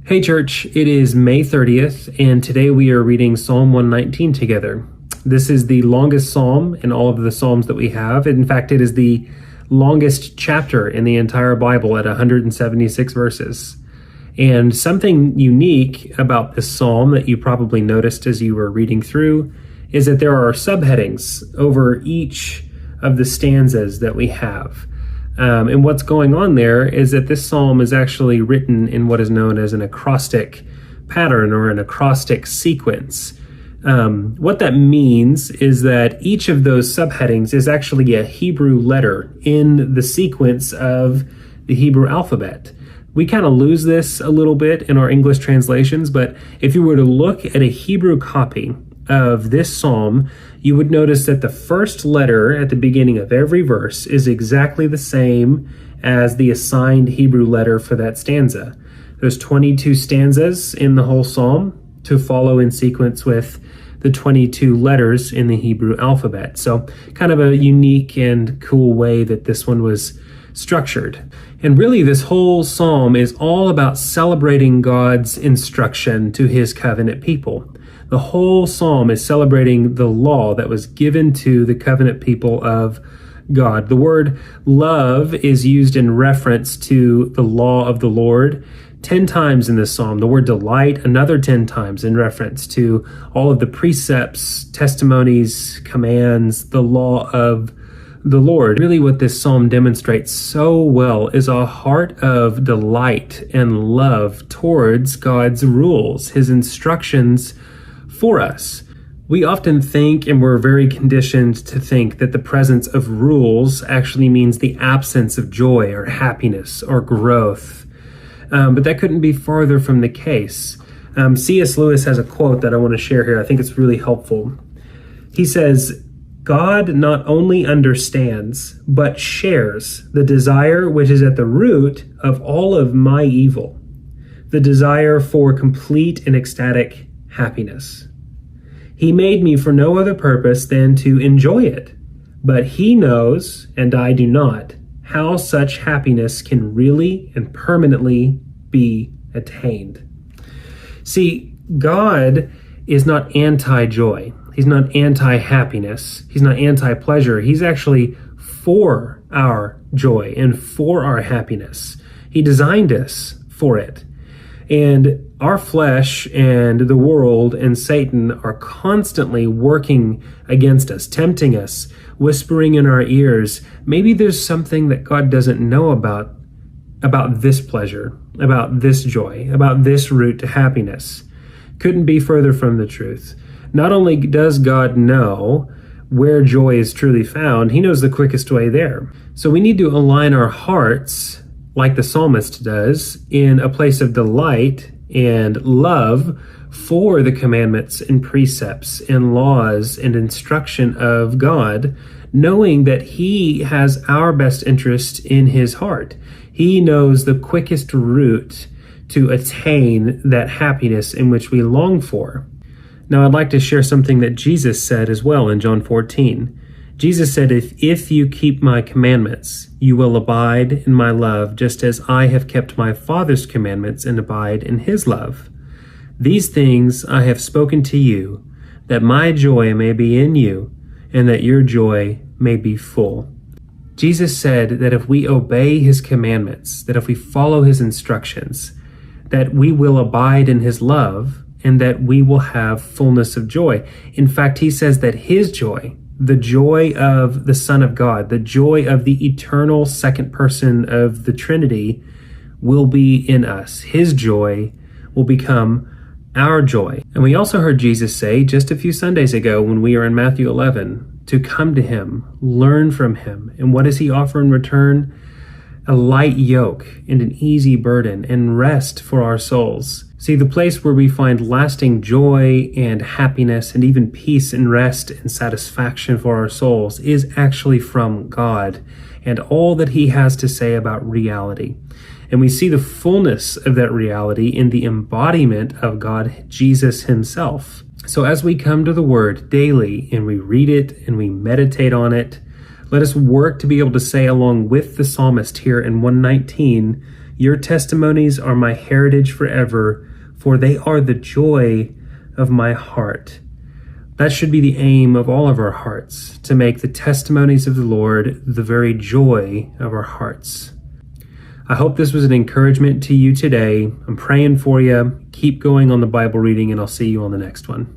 Hey church, it is May 30th, and today we are reading Psalm 119 together. This is the longest psalm in all of the psalms that we have. In fact, it is the longest chapter in the entire Bible at 176 verses. And something unique about this psalm that you probably noticed as you were reading through is that there are subheadings over each of the stanzas that we have. And what's going on there is that this psalm is actually written in what is known as an acrostic pattern or an acrostic sequence. What that means is that each of those subheadings is actually a Hebrew letter in the sequence of the Hebrew alphabet. We kind of lose this a little bit in our English translations, but if you were to look at a Hebrew copy of this psalm, you would notice that the first letter at the beginning of every verse is exactly the same as the assigned Hebrew letter for that stanza. There's 22 stanzas in the whole psalm to follow in sequence with the 22 letters in the Hebrew alphabet. So kind of a unique and cool way that this one was structured. And really, this whole psalm is all about celebrating God's instruction to his covenant people. The whole psalm is celebrating the law that was given to the covenant people of God. The word love is used in reference to the law of the Lord 10 times in this psalm. The word delight, another 10 times in reference to all of the precepts, testimonies, commands, the law of the Lord. Really what this psalm demonstrates so well is a heart of delight and love towards God's rules, his instructions for us. We often think, and we're very conditioned to think, that the presence of rules actually means the absence of joy or happiness or growth. But that couldn't be farther from the case. C.S. Lewis has a quote that I want to share here. I think it's really helpful. He says, "God not only understands, but shares the desire which is at the root of all of my evil, the desire for complete and ecstatic happiness. He made me for no other purpose than to enjoy it, but he knows, and I do not, how such happiness can really and permanently be attained." See, God is not anti-joy. He's not anti-happiness. He's not anti-pleasure. He's actually for our joy and for our happiness. He designed us for it. And our flesh and the world and Satan are constantly working against us, tempting us, whispering in our ears, maybe there's something that God doesn't know about this pleasure, about this joy, about this route to happiness. Couldn't be further from the truth. Not only does God know where joy is truly found, he knows the quickest way there. So we need to align our hearts, like the psalmist does, in a place of delight and love for the commandments and precepts and laws and instruction of God, knowing that he has our best interest in his heart. He knows the quickest route to attain that happiness in which we long for. Now, I'd like to share something that Jesus said as well in John 14. Jesus said, if you keep my commandments, you will abide in my love, just as I have kept my Father's commandments and abide in his love. These things I have spoken to you, that my joy may be in you, and that your joy may be full. Jesus said that if we obey his commandments, that if we follow his instructions, that we will abide in his love, and that we will have fullness of joy. In fact, he says that his joy, the joy of the Son of God, the joy of the eternal second person of the Trinity, will be in us. His joy will become our joy. And we also heard Jesus say just a few Sundays ago when we were in Matthew 11, to come to him, learn from him. And what does he offer in return? A light yoke and an easy burden and rest for our souls. See, the place where we find lasting joy and happiness and even peace and rest and satisfaction for our souls is actually from God and all that he has to say about reality. And we see the fullness of that reality in the embodiment of God, Jesus himself. So as we come to the Word daily and we read it and we meditate on it, let us work to be able to say along with the psalmist here in 119, Your testimonies are my heritage forever, for they are the joy of my heart. That should be the aim of all of our hearts, to make the testimonies of the Lord the very joy of our hearts. I hope this was an encouragement to you today. I'm praying for you. Keep going on the Bible reading, and I'll see you on the next one.